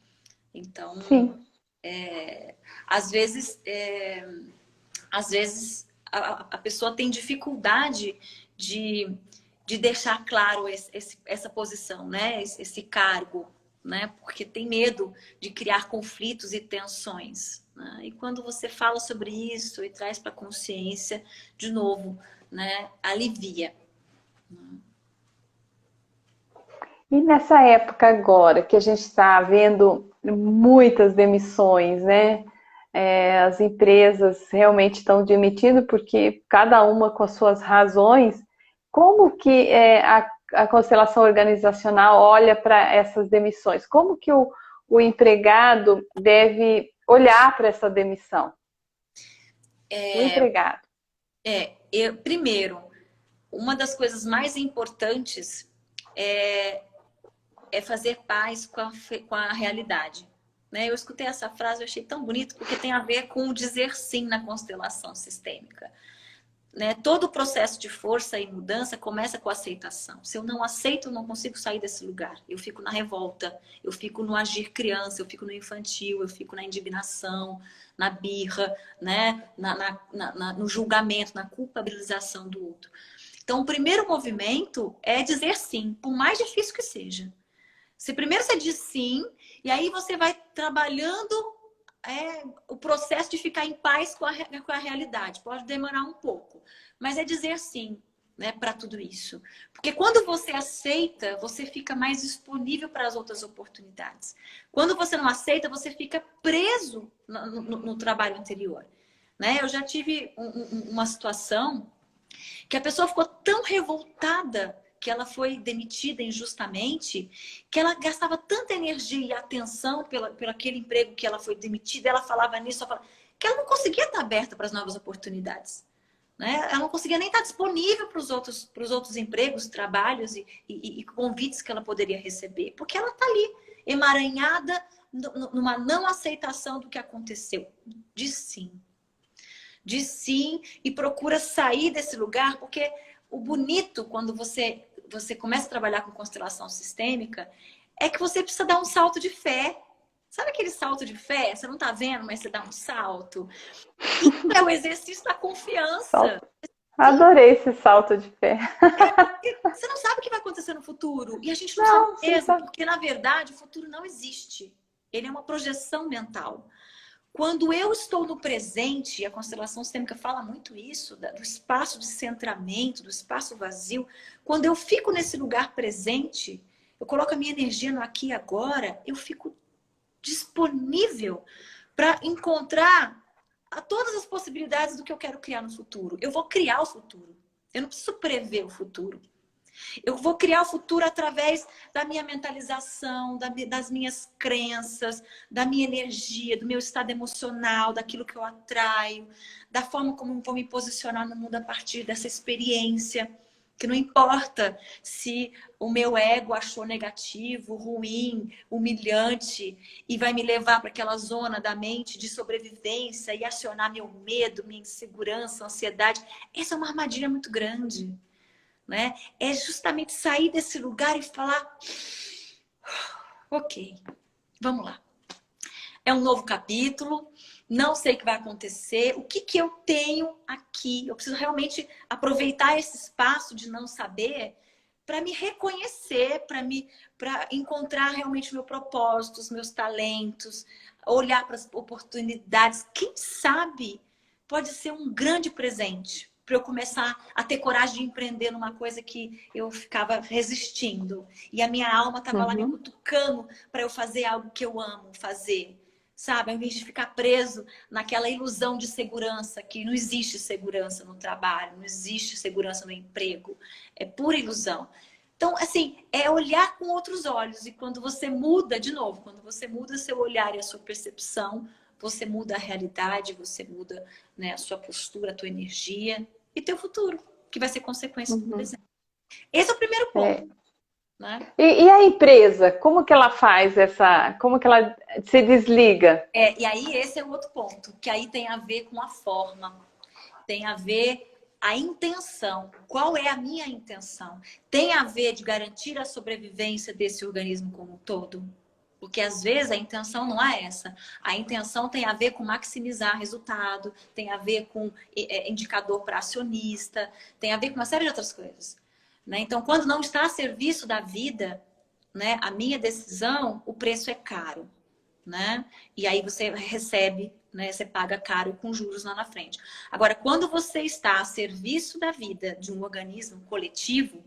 Então, às vezes a pessoa tem dificuldade de deixar claro essa posição, né? Esse cargo, né? Porque tem medo de criar conflitos e tensões. Né? E quando você fala sobre isso e traz para a consciência, de novo, né? Alivia. E nessa época agora, que a gente está vendo muitas demissões, né? As empresas realmente estão demitindo porque cada uma com as suas razões. Como que a constelação organizacional olha para essas demissões? Como que o empregado deve olhar para essa demissão? O empregado. Primeiro, uma das coisas mais importantes é fazer paz com a realidade. Né? Eu escutei essa frase, eu achei tão bonito, porque tem a ver com o dizer sim na constelação sistêmica. Né? Todo o processo de força e mudança começa com a aceitação. Se eu não aceito, eu não consigo sair desse lugar. Eu fico na revolta, eu fico no agir criança, eu fico no infantil, eu fico na indignação, na birra, né? No julgamento, na culpabilização do outro. Então, o primeiro movimento é dizer sim, por mais difícil que seja. Primeiro você diz sim, e aí você vai trabalhando o processo de ficar em paz com a realidade. Pode demorar um pouco, mas é dizer sim, né, para tudo isso. Porque quando você aceita, você fica mais disponível para as outras oportunidades. Quando você não aceita, você fica preso no trabalho anterior. Né? Eu já tive uma situação que a pessoa ficou tão revoltada que ela foi demitida injustamente, que ela gastava tanta energia e atenção pelo aquele emprego que ela foi demitida, ela falava nisso, que ela não conseguia estar aberta para as novas oportunidades. Né? Ela não conseguia nem estar disponível para os outros empregos, trabalhos e convites que ela poderia receber, porque ela está ali, emaranhada numa não aceitação do que aconteceu. Diz sim e procura sair desse lugar, porque o bonito, quando você começa a trabalhar com constelação sistêmica, é que você precisa dar um salto de fé. Sabe aquele salto de fé? Você não tá vendo, mas você dá um salto. Isso é o exercício da confiança. Adorei esse salto de fé. Você não sabe o que vai acontecer no futuro. E a gente não sabe mesmo, porque na verdade o futuro não existe. Ele é uma projeção mental. Quando eu estou no presente, a constelação sistêmica fala muito isso, do espaço de centramento, do espaço vazio. Quando eu fico nesse lugar presente, eu coloco a minha energia no aqui e agora, eu fico disponível para encontrar todas as possibilidades do que eu quero criar no futuro. Eu vou criar o futuro. Eu não preciso prever o futuro. Eu vou criar o futuro através da minha mentalização, das minhas crenças, da minha energia, do meu estado emocional, daquilo que eu atraio, da forma como eu vou me posicionar no mundo a partir dessa experiência. Que não importa se o meu ego achou negativo, ruim, humilhante e vai me levar para aquela zona da mente de sobrevivência e acionar meu medo, minha insegurança, ansiedade. Essa é uma armadilha muito grande. Né? É justamente sair desse lugar e falar: ok, vamos lá. É um novo capítulo, não sei o que vai acontecer, o que eu tenho aqui? Eu preciso realmente aproveitar esse espaço de não saber para me reconhecer, para encontrar realmente o meu propósito, os meus talentos, olhar para as oportunidades. Quem sabe pode ser um grande presente para eu começar a ter coragem de empreender numa coisa que eu ficava resistindo. E a minha alma estava lá me cutucando para eu fazer algo que eu amo fazer. Sabe? Ao invés de ficar preso naquela ilusão de segurança, que não existe segurança no trabalho, não existe segurança no emprego. É pura ilusão. Então, assim, é olhar com outros olhos. E quando você muda, de novo, quando você muda seu olhar e a sua percepção, você muda a realidade, você muda, né, a sua postura, a tua energia e teu futuro, que vai ser consequência do presente. Esse é o primeiro ponto. Né? E a empresa, como que ela faz como que ela se desliga? E aí esse é o outro ponto, que aí tem a ver com a forma, tem a ver a intenção. Qual é a minha intenção? Tem a ver de garantir a sobrevivência desse organismo como um todo? Porque às vezes a intenção não é essa. A intenção tem a ver com maximizar resultado, tem a ver com indicador para acionista, tem a ver com uma série de outras coisas. Né? Então, quando não está a serviço da vida, né, a minha decisão, o preço é caro. Né? E aí você recebe, né, você paga caro com juros lá na frente. Agora, quando você está a serviço da vida de um organismo coletivo,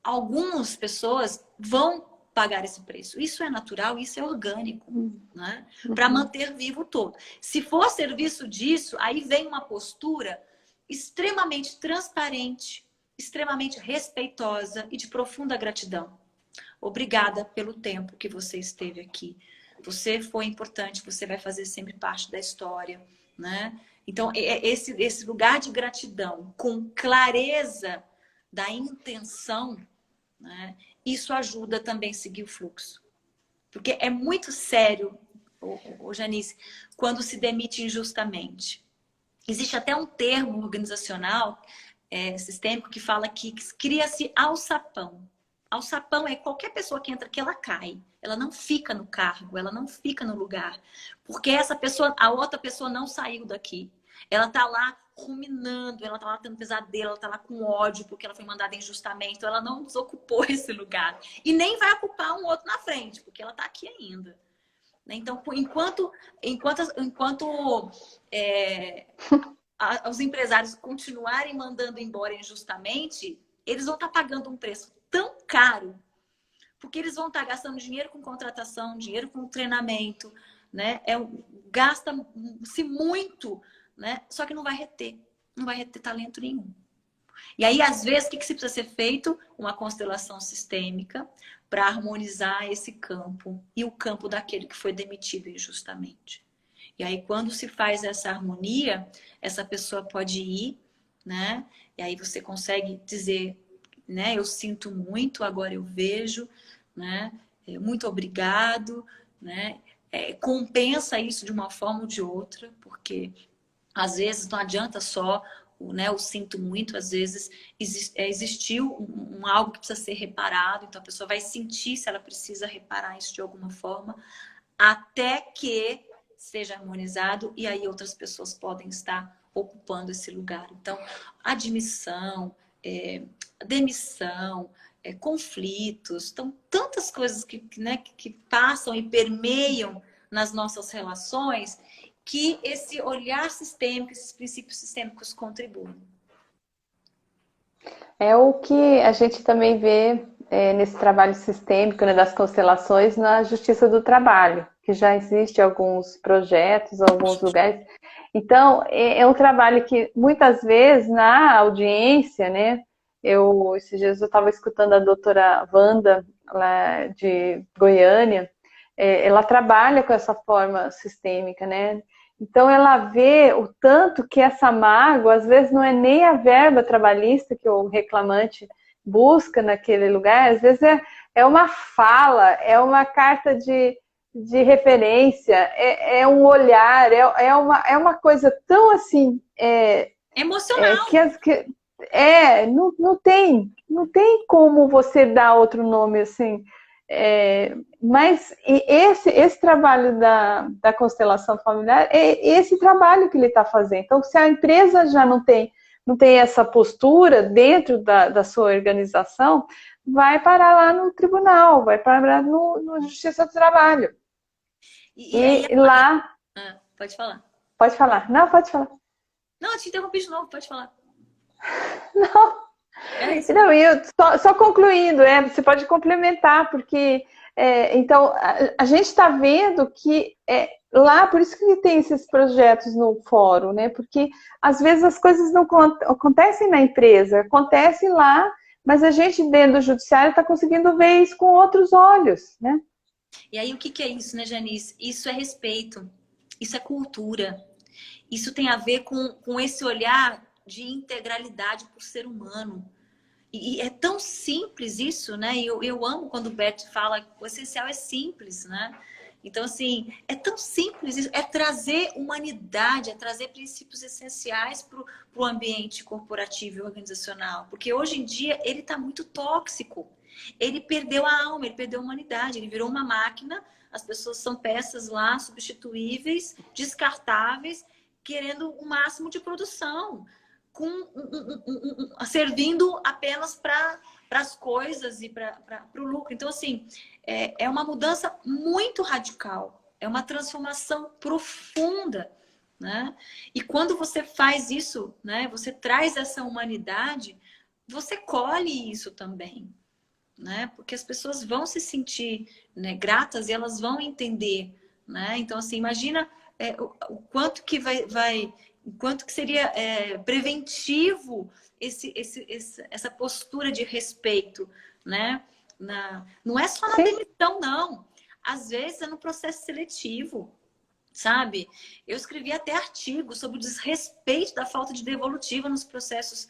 algumas pessoas vão pagar esse preço. Isso é natural, isso é orgânico, né? Para manter vivo o todo. Se for serviço disso, aí vem uma postura extremamente transparente, extremamente respeitosa e de profunda gratidão. Obrigada pelo tempo que você esteve aqui. Você foi importante, você vai fazer sempre parte da história, né? Então, esse lugar de gratidão com clareza da intenção, né? Isso ajuda também a seguir o fluxo. Porque é muito sério, Janice, quando se demite injustamente. Existe até um termo organizacional, sistêmico, que fala que cria-se alçapão. Alçapão é qualquer pessoa que entra aqui, ela cai. Ela não fica no cargo, ela não fica no lugar. Porque a outra pessoa não saiu daqui. Ela tá lá ruminando, ela tá lá tendo pesadelo, ela tá lá com ódio porque ela foi mandada injustamente. Então ela não desocupou esse lugar. E nem vai ocupar um outro na frente, porque ela tá aqui ainda. Então, enquanto os empresários continuarem mandando embora injustamente, eles vão estar pagando um preço tão caro, porque eles vão estar gastando dinheiro com contratação, dinheiro com treinamento, né? Gasta-se muito, né? Só que não vai reter talento nenhum. E aí, às vezes, o que se precisa ser feito? Uma constelação sistêmica para harmonizar esse campo e o campo daquele que foi demitido injustamente. E aí, quando se faz essa harmonia, essa pessoa pode ir, né? E aí você consegue dizer, né? Eu sinto muito, agora eu vejo, né? Muito obrigado, né? Compensa isso de uma forma ou de outra, porque às vezes não adianta só o sinto muito, às vezes existiu algo que precisa ser reparado, então a pessoa vai sentir se ela precisa reparar isso de alguma forma, até que seja harmonizado e aí outras pessoas podem estar ocupando esse lugar. Então, admissão, demissão, conflitos, então tantas coisas que passam e permeiam nas nossas relações, que esse olhar sistêmico, esses princípios sistêmicos contribuem. É o que a gente também vê nesse trabalho sistêmico, né, das constelações na Justiça do Trabalho, que já existe alguns projetos, alguns lugares. Então, é um trabalho que muitas vezes na audiência, né, esses dias eu estava escutando a doutora Wanda, lá de Goiânia, ela trabalha com essa forma sistêmica, né? Então ela vê o tanto que essa mágoa, às vezes não é nem a verba trabalhista que o reclamante busca naquele lugar, às vezes é uma fala, é uma carta de referência, é um olhar, é uma coisa tão assim... emocional. Não tem como você dar outro nome assim. Mas esse trabalho da constelação familiar é esse trabalho que ele está fazendo. Então, se a empresa já não tem essa postura dentro da sua organização, vai parar lá no tribunal, vai parar no Justiça do Trabalho. E lá... pode falar. Pode falar. Não, pode falar. Não, eu te interrompi de novo, pode falar. Não. Não, e eu só concluindo, você pode complementar, porque então a gente está vendo que lá, por isso que tem esses projetos no fórum, né? Porque às vezes as coisas não acontecem na empresa, acontecem lá, mas a gente dentro do judiciário está conseguindo ver isso com outros olhos, né? E aí o que é isso, né, Janice? Isso é respeito, isso é cultura, isso tem a ver com esse olhar de integralidade por ser humano. E é tão simples isso, né? E eu amo quando o Bert fala que o essencial é simples, né? Então, assim, é tão simples isso. É trazer humanidade, é trazer princípios essenciais para o ambiente corporativo e organizacional. Porque hoje em dia ele está muito tóxico. Ele perdeu a alma, ele perdeu a humanidade, ele virou uma máquina. As pessoas são peças lá substituíveis, descartáveis, querendo o máximo de produção, servindo apenas para as coisas e para o lucro. Então, assim, é uma mudança muito radical, é uma transformação profunda, né? E quando você faz isso, né, você traz essa humanidade, você colhe isso também, né? Porque as pessoas vão se sentir, né, gratas e elas vão entender, né? Então, assim, imagina o quanto que vai o quanto que seria preventivo essa postura de respeito, né? Não é só na Sim. demissão, não. Às vezes é no processo seletivo, sabe? Eu escrevi até artigos sobre o desrespeito da falta de devolutiva nos processos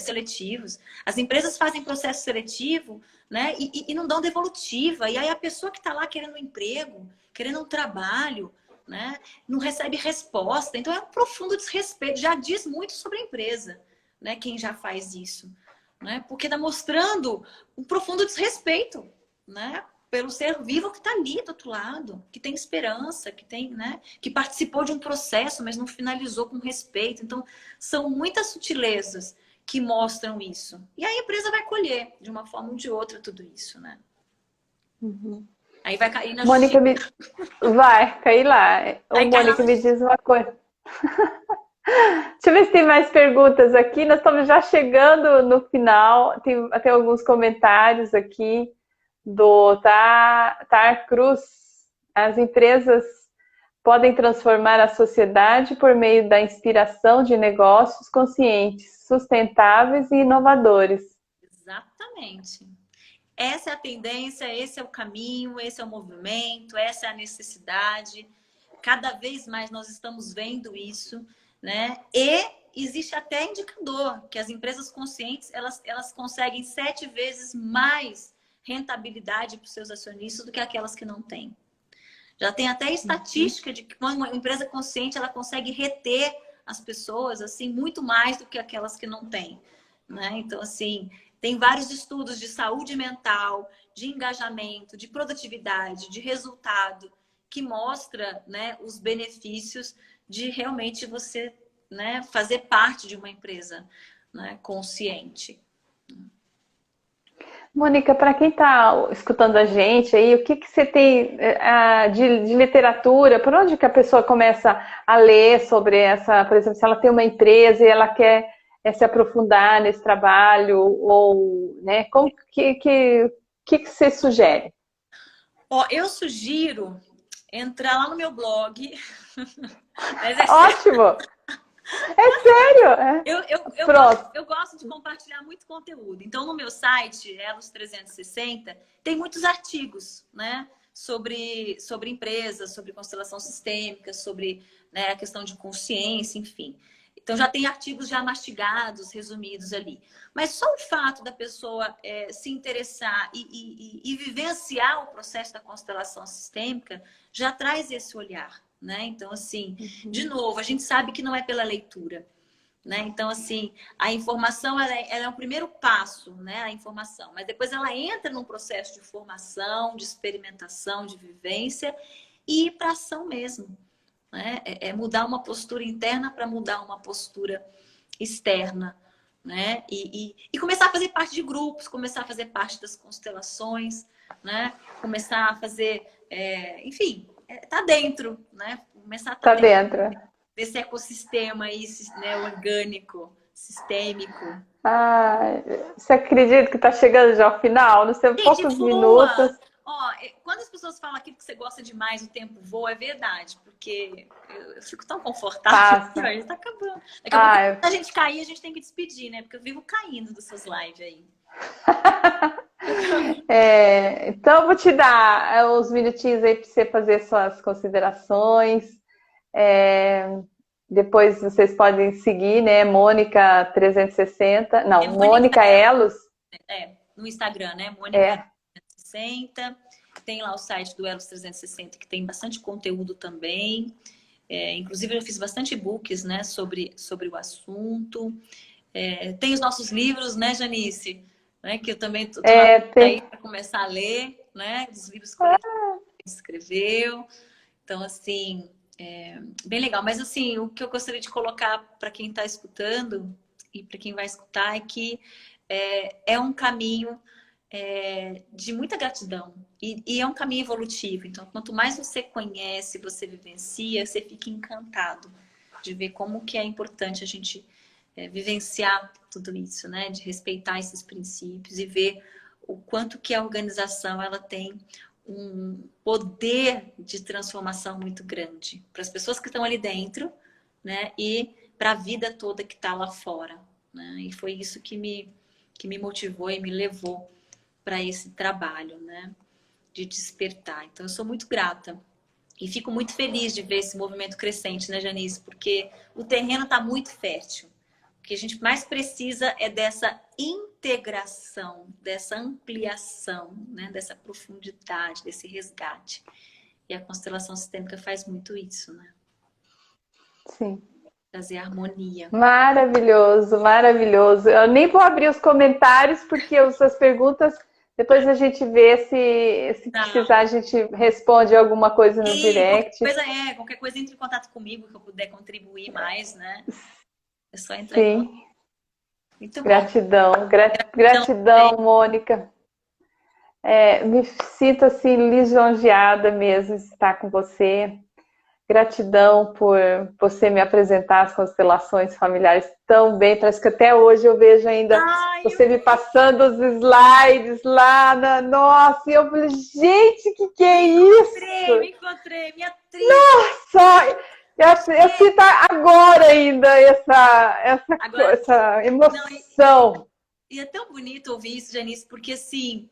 seletivos. As empresas fazem processo seletivo, né? E não dão devolutiva. E aí a pessoa que está lá querendo um emprego, querendo um trabalho, né? Não recebe resposta. Então é um profundo desrespeito. Já diz muito sobre a empresa, né? Quem já faz isso, né? Porque está mostrando um profundo desrespeito, né? Pelo ser vivo que está ali do outro lado, que tem esperança, que tem, né? Que participou de um processo, mas não finalizou com respeito. Então, são muitas sutilezas que mostram isso. E a empresa vai colher, de uma forma ou de outra, tudo isso, né? Uhum. Aí vai cair na Mônica, justiça. vai cair lá. Ô, Aí cai lá Mônica, na me justiça. diz uma coisa. Deixa eu ver se tem mais perguntas aqui. Nós estamos já chegando no final. Tem até alguns comentários aqui do Tar Cruz. As empresas podem transformar a sociedade por meio da inspiração de negócios conscientes, sustentáveis e inovadores. Exatamente. Essa é a tendência, esse é o caminho, esse é o movimento, essa é a necessidade. Cada vez mais nós estamos vendo isso, né? E existe até indicador que as empresas conscientes, elas conseguem 7 vezes mais rentabilidade para os seus acionistas do que aquelas que não têm. Já tem até estatística de que uma empresa consciente ela consegue reter as pessoas assim muito mais do que aquelas que não têm, né? Então assim, tem vários estudos de saúde mental, de engajamento, de produtividade, de resultado que mostra, né, os benefícios de realmente você, né, fazer parte de uma empresa, né, consciente. Mônica, para quem está escutando a gente aí, o que, que você tem de literatura? Por onde que a pessoa começa a ler sobre essa, por exemplo, se ela tem uma empresa e ela quer se aprofundar nesse trabalho, ou, né, como que você sugere? Ó, eu sugiro entrar lá no meu blog. Mas Ótimo! É sério? É. Pronto. eu gosto de compartilhar muito conteúdo. Então, no meu site, Elos 360, tem muitos artigos, né? Sobre empresas, sobre constelação sistêmica, sobre, né, a questão de consciência, enfim. Então, já tem artigos já mastigados, resumidos ali. Mas só o fato da pessoa se interessar e vivenciar o processo da constelação sistêmica já traz esse olhar, né? Então, assim, de novo, a gente sabe que não é pela leitura, né? Então, assim, a informação ela é o primeiro passo, né? A informação, mas depois ela entra num processo de formação, de experimentação, de vivência e ir para ação mesmo, né? É mudar uma postura interna para mudar uma postura externa, né? E começar a fazer parte de grupos, começar a fazer parte das constelações, né? Começar a fazer, enfim, tá dentro, né? Começar a estar Dentro. desse ecossistema aí, né, orgânico, sistêmico. Ah, você acredita que está chegando já ao final? Nos temos Gente, poucos minutos. voa! Ó, quando as pessoas falam aquilo que você gosta demais, o tempo voa, é verdade, porque eu fico tão confortável que Passa. já tá acabando. Daqui a pouco, quando a gente cair, a gente tem que despedir, né? Porque eu vivo caindo das suas lives aí. Então, eu vou te dar uns minutinhos aí para você fazer suas considerações. Depois vocês podem seguir, né? Mônica 360. Não, Mônica Mônica Elos. no Instagram, né? Mônica É. 360. Tem lá o site do Elos 360, que tem bastante conteúdo também. Inclusive, eu fiz bastante e-books, né, sobre o assunto. Tem os nossos livros, né, Janice? Né, que eu também estou aí para começar a ler, né? Os livros coletivos que a gente escreveu. Então, assim, bem legal. Mas, assim, o que eu gostaria de colocar para quem está escutando e para quem vai escutar é que é um caminho de muita gratidão e é um caminho evolutivo. Então, quanto mais você conhece, você vivencia, você fica encantado de ver como que é importante a gente vivenciar tudo isso, né? De respeitar esses princípios e ver o quanto que a organização ela tem um poder de transformação muito grande para as pessoas que estão ali dentro, né? E para a vida toda que está lá fora, né? E foi isso que me motivou e me levou para esse trabalho, né? De despertar. Então, eu sou muito grata. E fico muito feliz de ver esse movimento crescente, né, Janice? Porque o terreno está muito fértil. O que a gente mais precisa é dessa integração, dessa ampliação, né? Dessa profundidade, desse resgate. E a constelação sistêmica faz muito isso, né? Sim. Trazer harmonia. Maravilhoso, maravilhoso. Eu nem vou abrir os comentários, porque as perguntas, depois a gente vê se precisar, a gente responde alguma coisa no direct. Qualquer coisa entre em contato comigo, que eu puder contribuir mais, né? É só entrar em contato. Sim. Muito gratidão, bom. gratidão, Mônica. Me sinto assim lisonjeada mesmo de estar com você. Gratidão por você me apresentar as constelações familiares tão bem. Parece que até hoje eu vejo ainda você me passando os slides lá. Nossa, e eu falei, gente, que é isso? Me encontrei, minha atriz. Nossa, eu sinto agora ainda essa emoção. E é tão bonito ouvir isso, Janice, porque assim...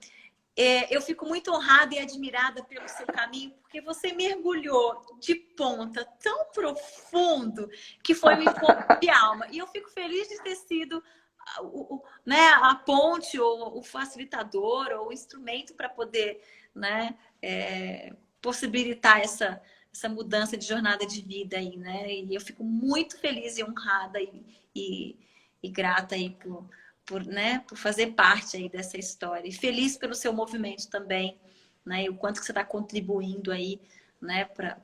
eu fico muito honrada e admirada pelo seu caminho, porque você mergulhou de ponta tão profundo que foi um encontro de alma. E eu fico feliz de ter sido né, a ponte, ou o facilitador, ou o instrumento para poder, né, possibilitar essa mudança de jornada de vida aí, né? E eu fico muito feliz e honrada e grata aí por fazer parte aí dessa história. E feliz pelo seu movimento também, né? E o quanto que você está contribuindo aí, né? Para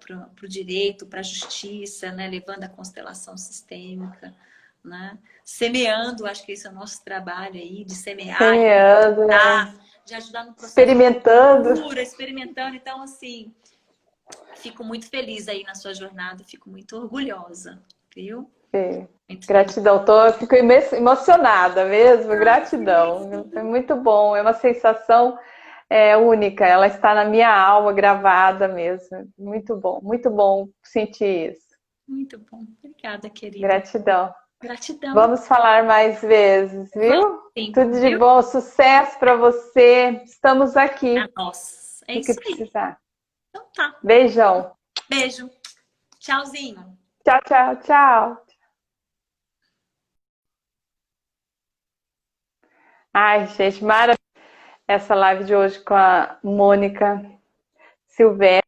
o direito, para a justiça, né? Levando a constelação sistêmica, né? Semeando, acho que esse é o nosso trabalho aí, de semear, de ajudar no processo experimentando. Então, assim, fico muito feliz aí na sua jornada, fico muito orgulhosa, viu? Gratidão, fico emocionada mesmo, gratidão. É muito bom, é uma sensação única, ela está na minha alma gravada mesmo. Muito bom sentir isso. Muito bom, obrigada, querida. Gratidão. Vamos falar mais vezes, viu? Sim, tudo de bom, sucesso para você. Estamos aqui. Nossa, o que precisar. Então tá. Beijão. Beijo. Tchauzinho. Tchau. Ai, gente, maravilha essa live de hoje com a Mônica Silvestre.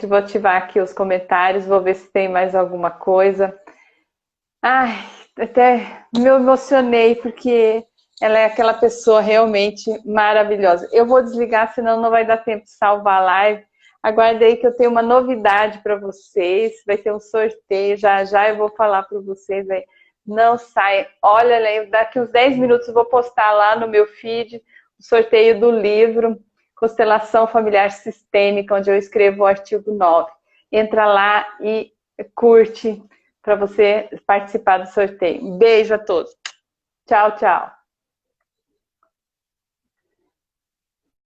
Vou ativar aqui os comentários, vou ver se tem mais alguma coisa. Ai, até me emocionei, porque ela é aquela pessoa realmente maravilhosa. Eu vou desligar, senão não vai dar tempo de salvar a live. Aguarde aí que eu tenho uma novidade para vocês. Vai ter um sorteio, já eu vou falar para vocês aí. Não saia. Olha, daqui uns 10 minutos eu vou postar lá no meu feed o sorteio do livro Constelação Familiar Sistêmica, onde eu escrevo o artigo 9. Entra lá e curte para você participar do sorteio. Beijo a todos. Tchau.